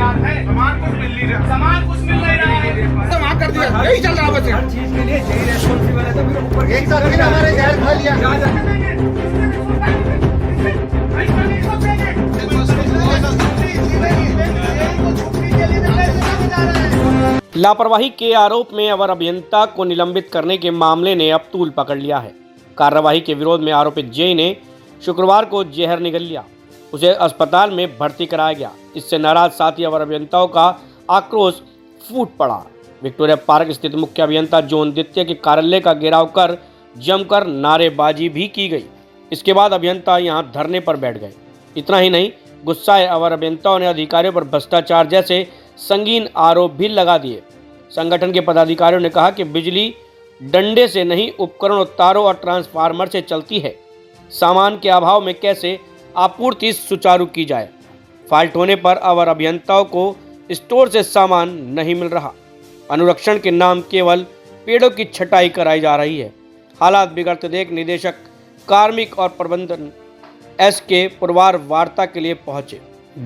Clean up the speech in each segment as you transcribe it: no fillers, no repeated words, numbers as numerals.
तैयार है। सामान कुछ मिल नहीं रहा, सामान कुछ मिल नहीं रहा है, तो वहाँ कर दिया, यही चल रहा है बस। हर चीज के लिए जेई रिस्पांसिबल है, तो फिर ऊपर एक साथ फिर हमारे जहर खा लिया। लापरवाही के आरोप में अवर अभियंता को निलंबित करने के मामले ने अब तूल पकड़ लिया है। कार्रवाई के विरोध में आरोपित जेई ने शुक्रवार को जहर निगल लिया। उसे अस्पताल में भर्ती कराया गया। इससे नाराज साथी अवर अभियंताओं का आक्रोश फूट पड़ा। विक्टोरिया पार्क स्थित मुख्य अभियंता जोन द्वितीय के कार्यालय का घेराव कर जमकर नारेबाजी भी की गई। इसके बाद अभियंता यहां धरने पर बैठ गए। इतना ही नहीं, गुस्साए अवर अभियंताओं ने अधिकारियों पर भ्रष्टाचार जैसे संगीन आरोप भी लगा दिए। संगठन के पदाधिकारियों ने कहा कि बिजली डंडे से नहीं, उपकरणों, तारों और ट्रांसफार्मर से चलती है। सामान के अभाव में कैसे आपूर्ति सुचारू की जाए। फॉल्ट होने पर अवर अभियंताओं को स्टोर से सामान नहीं मिल रहा। अनुरक्षण के नाम केवल पेड़ों की छटाई कराई जा रही है। हालात बिगड़ते देख निदेशक कार्मिक और प्रबंधन के पुरवार वार्ता के लिए पहुंचे।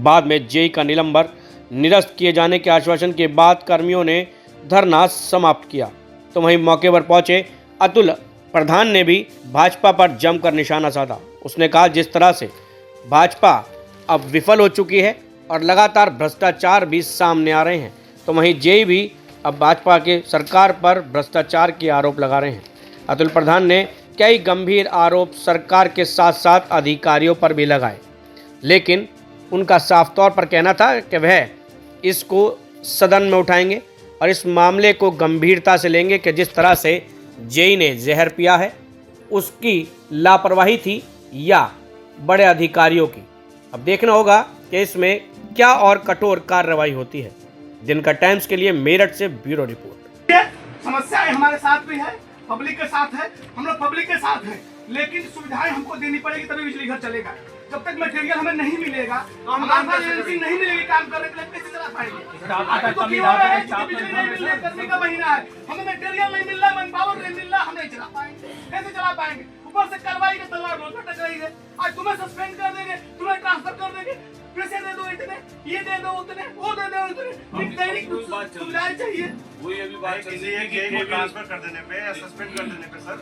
बाद में जेई का निलंबन निरस्त किए जाने के आश्वासन के बाद कर्मियों ने धरना समाप्त किया। तो वहीं मौके पर पहुंचे अतुल प्रधान ने भी भाजपा पर जमकर निशाना साधा। उसने कहा, जिस तरह से भाजपा अब विफल हो चुकी है और लगातार भ्रष्टाचार भी सामने आ रहे हैं, तो वहीं जेई भी अब भाजपा के सरकार पर भ्रष्टाचार के आरोप लगा रहे हैं। अतुल प्रधान ने कई गंभीर आरोप सरकार के साथ साथ अधिकारियों पर भी लगाए, लेकिन उनका साफ तौर पर कहना था कि वह इसको सदन में उठाएंगे और इस मामले को गंभीरता से लेंगे कि जिस तरह से जेई ने जहर पिया है उसकी लापरवाही थी या बड़े अधिकारियों की। अब देखना होगा कि इसमें क्या और कठोर कार्रवाई होती है। दिन का टाइम्स के लिए मेरठ से ब्यूरो रिपोर्ट। समस्याएं हमारे साथ भी है, पब्लिक के साथ है, हम लोग पब्लिक के साथ हैं, लेकिन सुविधाएं हमको देनी पड़ेगी तभी बिजली घर चलेगा। जब तक मटेरियल हमें नहीं मिलेगा, हमारे पास एजेंसी नहीं मिलेगी काम करने के लिए, कैसे चला पाएंगे। तो क्यों हो रहा है कि बिजली नहीं मिलने करने का महीना है, हमें मटेरियल नहीं मिल रहा, मैन पावर नहीं मिल रहा, हम नहीं चला पाएंगे। कैसे चला पाएंगे? ऊपर से कार्रवाई का तलवार लटक रही है। आज तुम्हें सस्पेंड कर देंगे, तुम्हें ट्रांसफर कर देंगे, पैसे दे दो इतने, ये दे दो उतने, वो दे दो उतने। सुविधाएं चाहिए, वही अभी बात चल रही है कि एक ट्रांसफर कर देने पे या सस्पेंड कर देने पे सर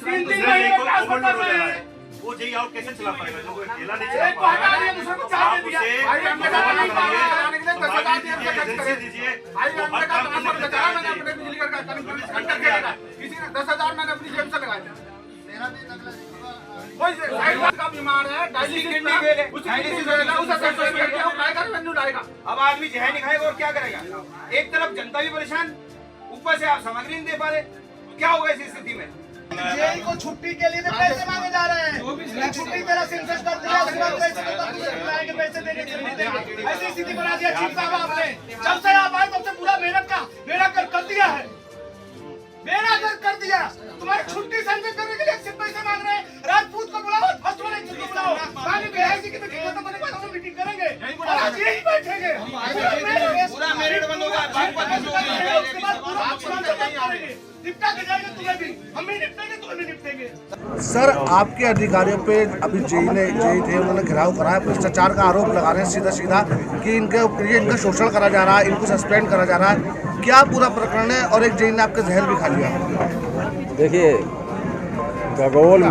3 महीने ट्रांसफर कर रहे हैं। वो जेई आउट कैसे चला पाएगा? जो अकेला नहीं चला एक हटा दिया, दूसरे को चार्ज दे दिया। भाई हमने कहा नहीं पाएंगे के लिए 10,000 दिया एजेंसी दीजिए। भाई हमने कहा ट्रांसफर बचाया, मैंने अपने बिजली घर का कनेक्शन घंटा के लगा, किसी ने 10,000 मैंने अपनी जेब से लगाया। मेरा भी अगला कोई साइड का बीमार है, डायलिसिस में डायलिसिस होगा, उसे सस्पेंड करके वो काय कर मेन्यू लाएगा। अब आदमी जहर नहीं खाएगा और क्या करेगा? एक तरफ जनता भी परेशान, ऊपर से आप सामग्री नहीं दे पा रहे, क्या होगा इस स्थिति में? जेई को छुट्टी के लिए पैसे मांगे जा रहे हैं। छुट्टी तेरा सेंसस कर दिया, उसके बाद पैसे तो तुझे पैसे देने के लिए देंगे। ऐसी स्थिति बना दिया चीफ साहब आपने। जब से आप आए तब से पूरा मेहनत का बेड़ा कर दिया है, बेड़ा कर दिया। तुम्हारी छुट्टी सेंसस करने के लिए सिर्फ पैसे मांग रहे हैं। राजपूत को बुलाओ, फर्स्ट वाले को बुलाओ, बाकी बीआईसी की मीटिंग खत्म होने के बाद हम मीटिंग करेंगे और आज यही बैठेंगे। पूरा मेरिट बंद होगा, उसके बाद पूरा निपटा के जाएंगे, तुम्हें भी हम भी निपटेंगे, तुम्हें भी निपटेंगे। सर, आपके अधिकारियों पे अभी जेई थे, उन्होंने घेराव कराया, भ्रष्टाचार का आरोप लगा रहे हैं सीधा कि इनका शोषण करा जा रहा है, इनको सस्पेंड करा जा रहा है। क्या पूरा प्रकरण है? और एक जेई ने आपका जहर भी खा लिया। देखिए, गगोल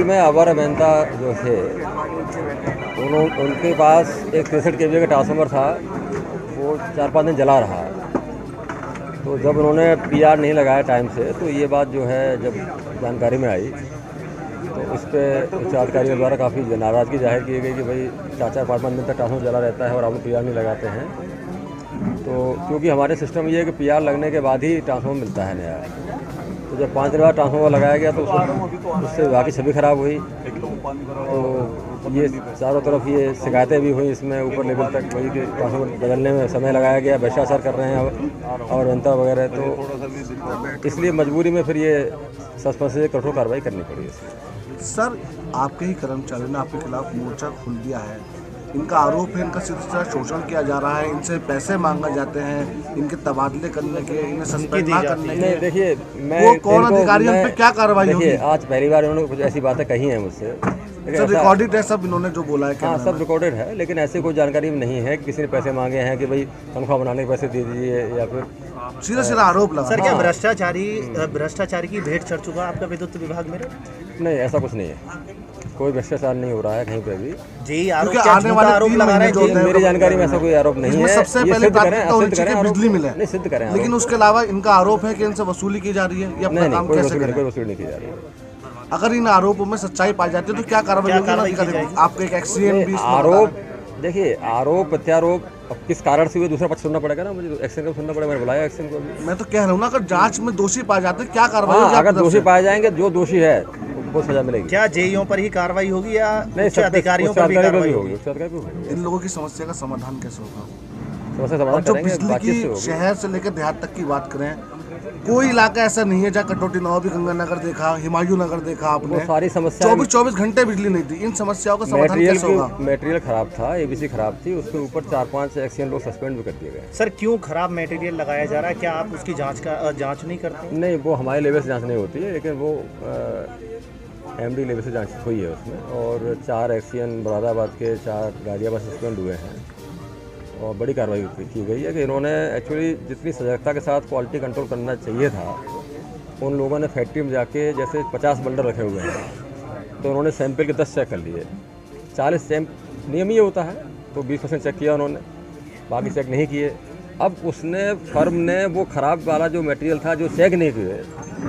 में अवर अभियंता जो थे, उनके पास एक 63 kV का ट्रांसफार्मर था, वो 4-5 दिन जला रहा। तो जब उन्होंने PR नहीं लगाया टाइम से, तो ये बात जो है जब जानकारी में आई तो इस पर उच्च अधिकारियों द्वारा काफ़ी नाराज़गी जाहिर की गई कि भाई 4-5 दिन तक ट्रांसफार्मर जला रहता है और आप लोग PR नहीं लगाते हैं। तो क्योंकि हमारे सिस्टम ये है कि PR लगने के बाद ही ट्रांसफार्मर मिलता है नया। तो जब 5 दिन बाद ट्रांसफार्मर लगाया गया तो उससे विभाग की छवि खराब हुई। तो ये चारों तरफ ये शिकायतें भी हुई, इसमें ऊपर लेवल तक वही कि ट्रांसफार्मर बदलने में समय लगाया गया, भ्रष्टाचार कर रहे हैं और जनता वगैरह। तो इसलिए मजबूरी में फिर ये सस्पेंशन से कठोर कार्रवाई करनी पड़ी। सर, आपके ही कर्मचारियों ने आपके खिलाफ मोर्चा खोल दिया है। इनका आरोप है इनका सिलसिला शोषण किया जा रहा है, इनसे पैसे मांगे जाते हैं, इनके तबादले करने के, इन्हें सस्पेंड ना करने के। देखिए, मैं वो कौन अधिकारी, उन पे क्या कार्रवाई होगी? आज पहली बार उन्होंने कुछ ऐसी बातें कही हैं मुझसे। सर रिकॉर्डेड है सब इन्होंने जो बोला है? हाँ सब रिकॉर्डेड है, लेकिन ऐसे कोई जानकारी नहीं है कि किसी ने पैसे मांगे हैं कि भाई तनख्वाह बनाने के पैसे दे दीजिए या फिर सीधा सीधा आरोप लगा। सर क्या भ्रष्टाचारी की भेंट चढ़ चुका आपका विद्युत विभाग में? नहीं, ऐसा कुछ नहीं है, कोई भ्रष्टाचार नहीं हो रहा है कहीं पे भी। जी आने वाले आरोप लगा रहे हैं। मेरी जानकारी में ऐसा कोई आरोप नहीं है। सबसे पहले बिजली मिले, नहीं सिद्ध करें, लेकिन उसके अलावा इनका आरोप है कि इनसे वसूली की जा रही है या अपना काम कैसे करें? कोई वसूली नहीं की जा रही है। अगर इन आरोपों में सच्चाई पाई जाती है तो क्या कार्रवाई होगी? आपका एक एक्सीडेंट भी आरोप, देखिए आरोप प्रत्यारोप अब किस कारण से हुए दूसरा पक्ष सुनना पड़ेगा ना, मुझे एक्शन को सुनना पड़ेगा। मैंने बुलाया एक्शन को। मैं तो कह रहा हूँ ना, अगर जांच में दोषी पाए जाते क्या कार्रवाई होगी? अगर दोषी पाए जाएंगे, जो दोषी है वो सजा मिलेगी। क्या जेईओ पर ही कार्रवाई होगी या अधिकारियों पर भी कार्रवाई होगी? इन लोगों की समस्या का समाधान कैसे होगा? समस्या समाधान जो बिजली की शहर से लेकर देहात तक की बात करें, कोई इलाका ऐसा नहीं है जहाँ कटौती न हो। भी गंगानगर देखा, हिमायू नगर देखा आपने, सारी समस्या 24 घंटे बिजली नहीं थी। इन समस्याओं का समाधान कैसे होगा? मटेरियल खराब था, एबीसी खराब थी, उसके ऊपर 4-5 एक्सीडेंट लोग सस्पेंड भी कर दिए गए। सर क्यों खराब मटेरियल लगाया जा रहा है? क्या आप उसकी जांच नहीं करते? नहीं, वो हमारे लेवल से जांच नहीं होती है, लेकिन वो एमडी लेवल से जांच हुई है उसमें। और 4 एक्सीडेंट मुरादाबाद के 4 गाजियाबाद सस्पेंड हुए हैं और बड़ी कार्रवाई की गई है कि इन्होंने एक्चुअली जितनी सजगता के साथ क्वालिटी कंट्रोल करना चाहिए था, उन लोगों ने फैक्ट्री में जाके जैसे 50 बंडल रखे हुए हैं तो उन्होंने सैंपल के 10 चेक कर लिए। 40 नियम ही होता है, तो 20% चेक किया उन्होंने, बाकी चेक नहीं किए। अब उसने फर्म ने वो ख़राब वाला जो मटेरियल था जो चेक नहीं किए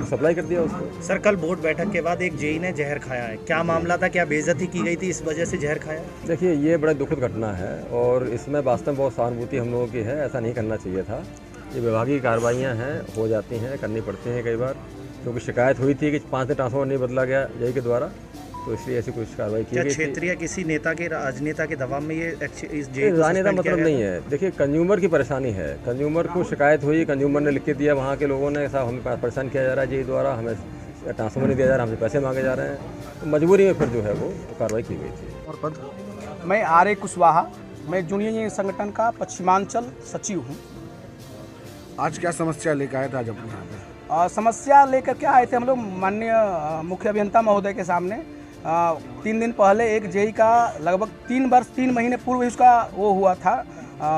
सप्लाई कर दिया उसको। सर कल बोर्ड बैठक के बाद एक जेई ने जहर खाया है, क्या मामला था? क्या बेइज्जती की गई थी इस वजह से जहर खाया? देखिए ये बड़ा दुखद घटना है और इसमें वास्तव में बहुत सहानुभूति हम लोगों की है। ऐसा नहीं करना चाहिए था। ये विभागीय कार्रवाइयाँ हैं, हो जाती हैं, करनी पड़ती हैं कई बार, क्योंकि शिकायत हुई थी कि 5 दिन ट्रांसफार्मर नहीं बदला गया जेई के द्वारा, तो इसलिए ऐसी कुछ कार्रवाई की गई। क्षेत्रीय किसी नेता के राजनेता के दबाव में ये इस राजनेता मतलब नहीं है। देखिए कंज्यूमर की परेशानी है, कंज्यूमर को शिकायत हुई, कंज्यूमर ने लिख के दिया वहाँ के लोगों ने, साहब हमें परेशान किया जा रहा है जेई द्वारा, हमें ट्रांसफार्मर नहीं दिया जा रहा, हमसे पैसे मांगे जा रहे हैं, तो मजबूरी में फिर जो है वो कार्रवाई की गई थी। और पद? मैं आर.ए. कुशवाहा, मैं जूनियर इंजीनियर संगठन का पश्चिमांचल सचिव हूँ। आज क्या समस्या लेकर आए थे आज अपने यहाँ पे? समस्या लेकर के आए थे हम लोग माननीय मुख्य अभियंता महोदय के सामने। 3 दिन पहले एक जेई का लगभग 3 महीने पूर्व उसका वो हुआ था,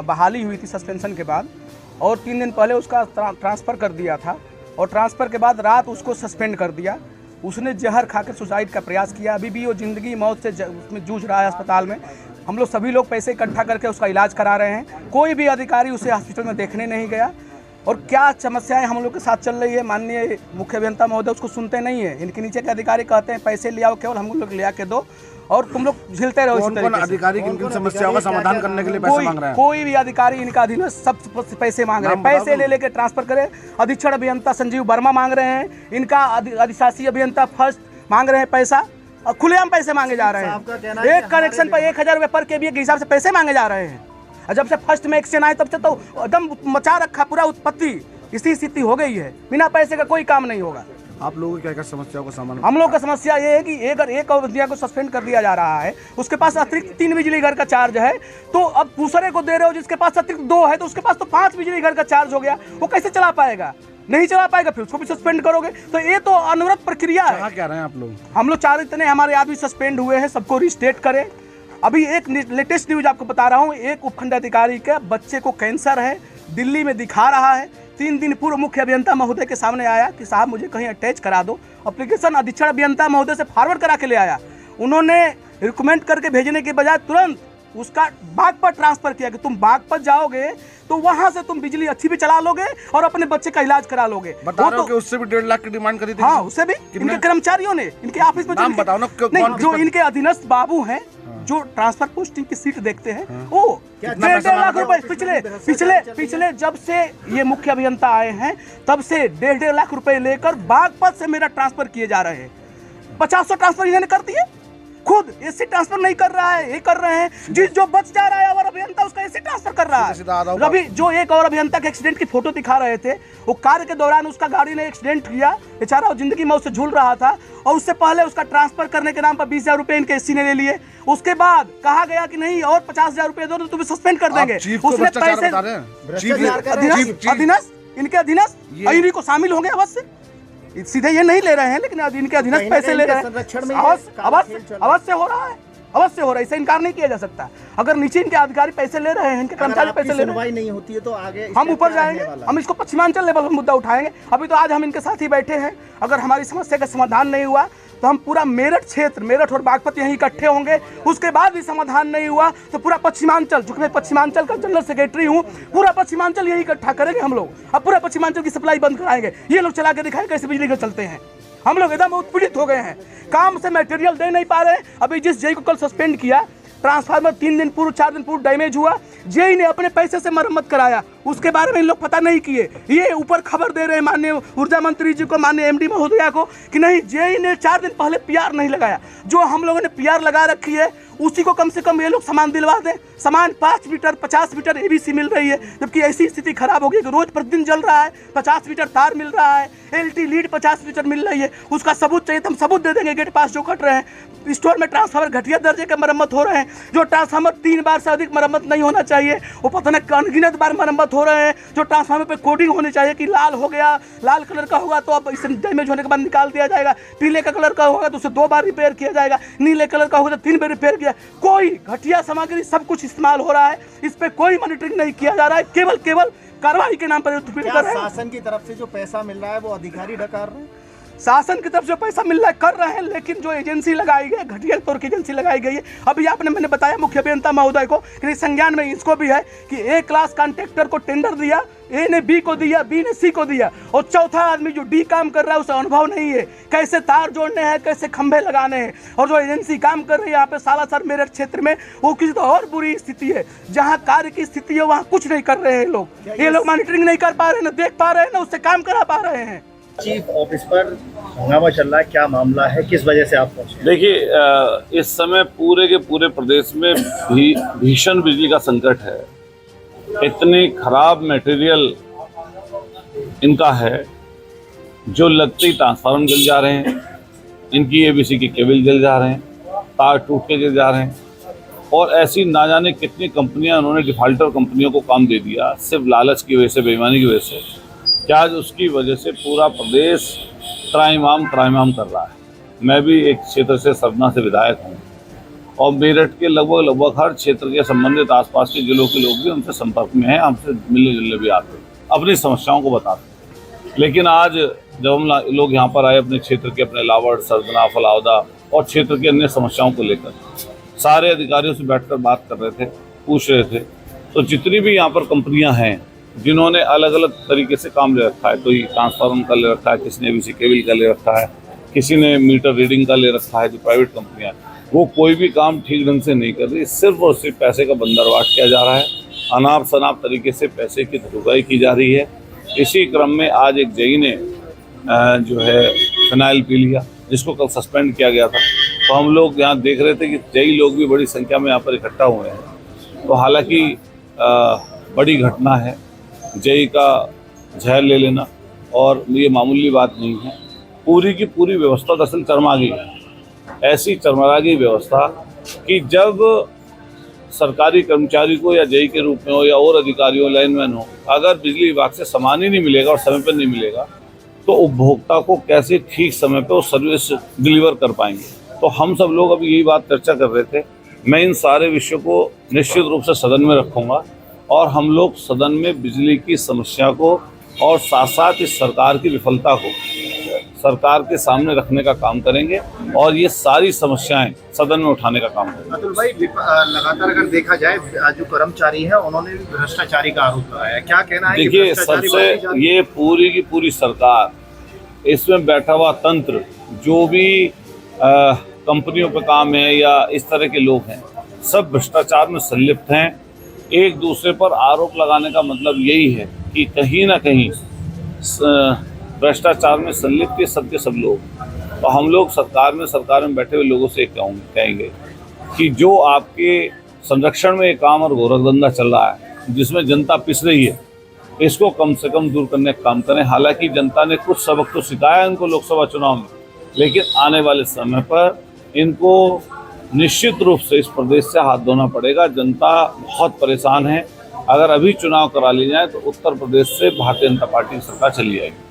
बहाली हुई थी सस्पेंशन के बाद, और 3 दिन पहले उसका ट्रांसफ़र कर दिया था और ट्रांसफ़र के बाद रात उसको सस्पेंड कर दिया। उसने जहर खाकर सुसाइड का प्रयास किया। अभी भी वो ज़िंदगी मौत से उसमें जूझ रहा है अस्पताल में। हम लोग सभी लोग पैसे इकट्ठा करके उसका इलाज करा रहे हैं, कोई भी अधिकारी उसे हॉस्पिटल में देखने नहीं गया। और क्या समस्याएं हम लोग के साथ चल रही है, माननीय मुख्य अभियंता महोदय उसको सुनते नहीं है। इनके नीचे के अधिकारी कहते हैं पैसे ले आओ, केवल हम लोग ले आके दो और तुम लोग झेलते रहो। कौन अधिकारी किन समस्याओं का समाधान करने के लिए पैसे मांग रहे हैं? कोई भी अधिकारी इनका अधीनस्थ सब पैसे मांग रहे हैं, पैसे ले लेके ट्रांसफर करे। अधीक्षण अभियंता संजीव वर्मा मांग रहे हैं, इनका अधिशासी अभियंता फर्स्ट मांग रहे हैं पैसा, और खुलेआम पैसे मांगे जा रहे हैं। एक कनेक्शन पर 1000 रुपये पर केवीए के हिसाब से पैसे मांगे जा रहे हैं। और जब से फर्स्ट में एक्शन आए तब से तो एकदम मचा रखा पूरा उत्पत्ति, इसी स्थिति हो गई है। बिना पैसे का कोई काम नहीं होगा। आप लोगों की क्या क्या समस्याओं का समाधान? हम लोग का समस्या ये है कि अगर एक अवधिया को सस्पेंड कर दिया जा रहा है, उसके पास अतिरिक्त 3 बिजली घर का चार्ज है, तो अब दूसरे को दे रहे हो जिसके पास अतिरिक्त 2 है, तो उसके पास तो 5 बिजली घर का चार्ज हो गया। वो कैसे चला पाएगा? नहीं चला पाएगा, फिर उसको भी सस्पेंड करोगे। तो ये तो अनवरत प्रक्रिया है। क्या रहे हैं आप लोग? हम लोग चाह रहे हमारे आदमी सस्पेंड हुए हैं, सबको रिस्टेट करें। अभी एक लेटेस्ट न्यूज आपको बता रहा हूँ, एक उपखंड अधिकारी के बच्चे को कैंसर है, दिल्ली में दिखा रहा है। 3 दिन पूर्व मुख्य अभियंता महोदय के सामने आया कि साहब मुझे कहीं अटैच करा दो। एप्लीकेशन अधीक्षण अभियंता महोदय से फॉरवर्ड करा के ले आया। उन्होंने रिकमेंड करके भेजने के बजाय तुरंत उसका बागपत ट्रांसफर किया कि तुम बागपत जाओगे तो वहां से तुम बिजली अच्छी भी चला लोगे और अपने बच्चे का इलाज करा लोगे। बता रहे हो कि उससे भी 1.5 लाख की डिमांड करी थी। हाँ, उससे भी इनके कर्मचारियों ने, इनके ऑफिस में जो इनके अधीनस्थ बाबू हैं, जो ट्रांसफर पोस्टिंग की सीट देखते हैं, वो 1.5 लाख रुपए पिछले जब से ये मुख्य अभियंता आए हैं तब से 1.5 लाख रुपए लेकर बागपत से मेरा ट्रांसफर किए जा रहे हैं। 50 ट्रांसफर इन्होंने कर दिए, खुद एसी ट्रांसफर नहीं कर रहा है, ये कर रहे हैं। जिस जो बच जा रहा है और अभियंता उसका एसी ट्रांसफर कर रहा है। रवि जो एक और अभियंता के एक्सीडेंट की फोटो दिखा रहे थे, वो कार्य के दौरान उसका गाड़ी ने एक्सीडेंट किया, बेचारा जिंदगी मौत से झूल रहा था, और उससे पहले उसका ट्रांसफर करने के नाम पर 20,000 रुपए इनके एसी ने ले लिए। उसके बाद कहा गया कि नहीं और 50,000 रुपए दो तो तुम्हें सस्पेंड कर देंगे। उसने पैसे अधीनस्थ, इनके अधीनस्थ इन्हीं को शामिल होंगे अवश्य। सीधे ये नहीं ले रहे हैं, लेकिन इनके अधीनस्थ पैसे ले रहे हैं। अवश्य हो रहा है, अवश्य हो रहा है, इसे इनकार नहीं किया जा सकता। अगर नीचे इनके अधिकारी पैसे ले रहे हैं, इनके कर्मचारी पैसे ले रहे हैं, नहीं होती है तो आगे हम ऊपर जाएंगे, हम इसको पश्चिमांचल लेवल पर मुद्दा उठाएंगे। अभी तो आज हम इनके साथ ही बैठे हैं। अगर हमारी समस्या का समाधान नहीं हुआ तो हम पूरा मेरठ क्षेत्र, मेरठ और बागपत यहीं इकट्ठे होंगे। उसके बाद भी समाधान नहीं हुआ तो पूरा पश्चिमांचल, चूंकि मैं पश्चिमांचल का जनरल सेक्रेटरी हूँ, पूरा पश्चिमांचल यही इकट्ठा करेंगे हम लोग। अब पूरा पश्चिमांचल की सप्लाई बंद कराएंगे। ये लोग चला के दिखाएं कैसे बिजली के चलते हैं। हम लोग एकदम उत्पीड़ित हो गए हैं, काम से मटेरियल दे नहीं पा रहे हैं। अभी जिस जेई को कल सस्पेंड किया, ट्रांसफार्मर 3 दिन पूर्व 4 दिन पूर्व डैमेज हुआ, जेई ने अपने पैसे से मरम्मत कराया, उसके बारे में इन लोग पता नहीं किए। ये ऊपर खबर दे रहे हैं माननीय ऊर्जा मंत्री जी को, माननीय एमडी महोदया को कि नहीं, जेई ने 4 दिन पहले पीआर नहीं लगाया। जो हम लोगों ने पीआर लगा रखी है उसी को कम से कम ये लोग सामान दिलवा दें। सामान 5 मीटर 50 मीटर एबीसी मिल रही है, जबकि ऐसी स्थिति खराब हो गई कि रोज प्रतिदिन जल रहा है। 50 मीटर तार मिल रहा है, एलटी लीड 50 मीटर मिल रही है। उसका सबूत चाहिए तो हम सबूत दे देंगे। गेट पास जो कट रहे हैं, स्टोर में ट्रांसफार्मर घटिया दर्जे के मरम्मत हो रहे हैं। जो ट्रांसफार्मर 3 बार से अधिक मरम्मत नहीं होना चाहिए, वो पता नहीं अनगिनत बार मरम्मत हो रहे हैं। जो ट्रांसफार्मर पे कोडिंग होनी चाहिए कि लाल हो गया, लाल कलर का होगा तो अब इसे डैमेज होने के बाद निकाल दिया जाएगा। पीले का कलर का होगा तो उसे 2 बार रिपेयर किया जाएगा। नीले कलर का होगा तो 3 बार रिपेयर किया। कोई घटिया सामग्री सब कुछ इस्तेमाल हो रहा है, इस पे कोई मॉनिटरिंग नहीं किया जा रहा है। केवल कार्रवाई के नाम पर शासन की तरफ से जो पैसा मिल रहा है वो अधिकारी डकार रहे हैं। शासन की तरफ से पैसा मिल रहा है कर रहे हैं, लेकिन जो एजेंसी लगाई गई, घटिया तौर की एजेंसी लगाई गई है। अभी मैंने बताया मुख्य अभियंता महोदय को कि संज्ञान में इसको भी है कि ए क्लास कॉन्ट्रैक्टर को टेंडर दिया, ए ने बी को दिया, बी ने सी को दिया, और चौथा आदमी जो डी काम कर रहा है उसे अनुभव नहीं है कैसे तार जोड़ने हैं, कैसे खंभे लगाने हैं। और जो एजेंसी काम कर रही है यहाँ पे सालासर मेरठ क्षेत्र में, वो किसी तो और बुरी स्थिति है। जहाँ कार्य की स्थिति है वहाँ कुछ नहीं कर रहे हैं लोग। ये लोग मॉनिटरिंग नहीं कर पा रहे, ना देख पा रहे हैं, ना उससे काम करा पा रहे हैं। चीफ ऑफिस पर हंगामा चल रहा है, क्या मामला है, किस वजह से आप पहुंचे? देखिए, इस समय पूरे के पूरे प्रदेश में भीषण बिजली का संकट है। इतनी खराब मटेरियल इनका है, जो लगते ही ट्रांसफार्मर जल जा रहे हैं, इनकी एबीसी की केबल जल जा रहे हैं, तार टूट के गिर जा रहे हैं। और ऐसी ना जाने कितनी कंपनियां उन्होंने डिफाल्टर कंपनियों को काम दे दिया, सिर्फ लालच की वजह से, बेईमानी की वजह से। क्या आज उसकी वजह से पूरा प्रदेश त्राहिमाम कर रहा है। मैं भी एक क्षेत्र से, सरना से विधायक हूँ, और मेरठ के लगभग हर क्षेत्र के संबंधित आसपास के जिलों के लोग भी उनसे संपर्क में हैं, हमसे मिलने जुलने भी आते हैं, अपनी समस्याओं को बताते हैं। लेकिन आज जब हम लोग यहाँ पर आए अपने क्षेत्र के, अपने लावड़, सरदना, फलावदा और क्षेत्र की अन्य समस्याओं को लेकर, सारे अधिकारियों से बैठकर बात कर रहे थे, पूछ रहे थे, तो जितनी भी यहाँ पर कंपनियाँ हैं जिन्होंने अलग अलग तरीके से काम ले रखा है, कोई ट्रांसफार्मर का ले रखा है, किसी ने एबीसी केबल का ले रखा है, किसी ने मीटर रीडिंग का ले रखा है, जो प्राइवेट कंपनियां, वो कोई भी काम ठीक ढंग से नहीं कर रही। सिर्फ और सिर्फ पैसे का बंदरवाट किया जा रहा है, अनाप शनाप तरीके से पैसे की धुलाई की जा रही है। इसी क्रम में आज एक जेई ने जो है फिनाइल पी लिया, जिसको कल सस्पेंड किया गया था। तो हम लोग यहाँ देख रहे थे कि जेई लोग भी बड़ी संख्या में यहाँ पर इकट्ठा हुए हैं। तो हालांकि बड़ी घटना है, जेई का जहर ले लेना, और ये मामूली बात नहीं है। पूरी की पूरी व्यवस्था दरअसल चरमरा गई है। ऐसी चरमरा गई व्यवस्था कि जब सरकारी कर्मचारी को या जेई के रूप में हो या और अधिकारियों, लाइनमैन हो, अगर बिजली विभाग से सामान ही नहीं मिलेगा और समय पर नहीं मिलेगा, तो उपभोक्ता को कैसे ठीक समय पर वो सर्विस डिलीवर कर पाएंगे। तो हम सब लोग अभी यही बात चर्चा कर रहे थे। मैं इन सारे विषयों को निश्चित रूप से सदन में रखूँगा, और हम लोग सदन में बिजली की समस्या को और साथ साथ इस सरकार की विफलता को सरकार के सामने रखने का काम करेंगे, और ये सारी समस्याएं सदन में उठाने का काम करेंगे। अतुल भाई, लगातार अगर देखा जाए जो कर्मचारी है उन्होंने भी भ्रष्टाचारी का आरोप लगाया, क्या कहना है? देखिए, सबसे ये पूरी की पूरी सरकार, इसमें बैठा हुआ तंत्र, जो भी कंपनियों पे काम है या इस तरह के लोग हैं, सब भ्रष्टाचार में संलिप्त हैं। एक दूसरे पर आरोप लगाने का मतलब यही है कि कहीं ना कहीं भ्रष्टाचार में संलिप्त सब के सब लोग। तो हम लोग सरकार में बैठे हुए लोगों से कहेंगे कि जो आपके संरक्षण में काम और गोरखधंधा चल रहा है, जिसमें जनता पिस रही है, इसको कम से कम दूर करने का काम करें। हालांकि जनता ने कुछ सबक तो सिखाया इनको लोकसभा चुनाव में, लेकिन आने वाले समय पर इनको निश्चित रूप से इस प्रदेश से हाथ धोना पड़ेगा। जनता बहुत परेशान है। अगर अभी चुनाव करा लिए जाए तो उत्तर प्रदेश से भारतीय जनता पार्टी की सरकार चली जाएगी।